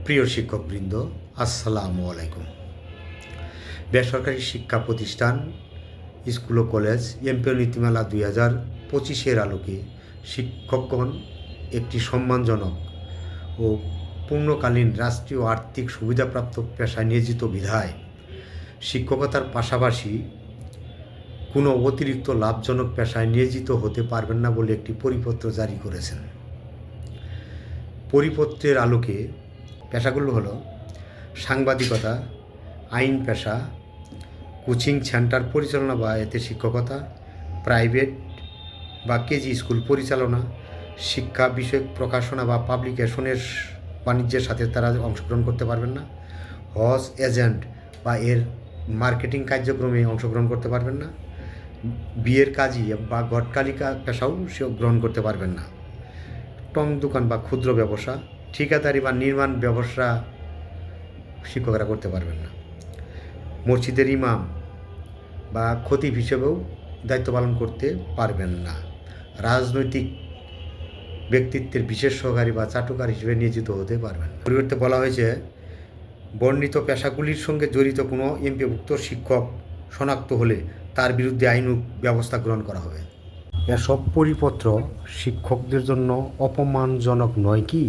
প্রিয় শিক্ষকবৃন্দ, আসসালামু আলাইকুম। বেসরকারি শিক্ষা প্রতিষ্ঠান, স্কুল ও কলেজ এমপিও নীতিমালা 2025-এর আলোকে শিক্ষকগণ একটি সম্মানজনক ও পূর্ণকালীন রাষ্ট্রীয় আর্থিক সুবিধাপ্রাপ্ত পেশায় নিয়োজিত বিধায় শিক্ষকতার পাশাপাশি কোনো অতিরিক্ত লাভজনক পেশায় নিয়োজিত হতে পারবেন না বলে একটি পরিপত্র জারি করেছেন। পরিপত্রের আলোকে পেশাগুলো হলো সাংবাদিকতা, আইন পেশা, কোচিং সেন্টার পরিচালনা বা এতে শিক্ষকতা, প্রাইভেট বা কেজি স্কুল পরিচালনা, শিক্ষা বিষয়ক প্রকাশনা বা পাবলিকেশনের বাণিজ্যের সাথে তারা অংশগ্রহণ করতে পারবেন না। হজ এজেন্ট বা এর মার্কেটিং কার্যক্রমে অংশগ্রহণ করতে পারবেন না। বিয়ের কাজী বা ঘটকালিকা পেশাও সে গ্রহণ করতে পারবেন না। টং দোকান বা ক্ষুদ্র ব্যবসা, ঠিকাদারি বা নির্মাণ ব্যবসা শিক্ষকরা করতে পারবেন না। মসজিদের ইমাম বা খতিব হিসেবেও দায়িত্ব পালন করতে পারবেন না। রাজনৈতিক ব্যক্তিত্বের বিশেষ সহকারী বা চাটুকার হিসেবে নিয়োজিত হতে পারবেন না। পরিবর্তে বলা হয়েছে, বর্ণিত পেশাগুলির সঙ্গে জড়িত কোনো এমপিওভুক্ত শিক্ষক শনাক্ত হলে তার বিরুদ্ধে আইনি ব্যবস্থা গ্রহণ করা হবে। এসব পরিপত্র শিক্ষকদের জন্য অপমানজনক নয় কি?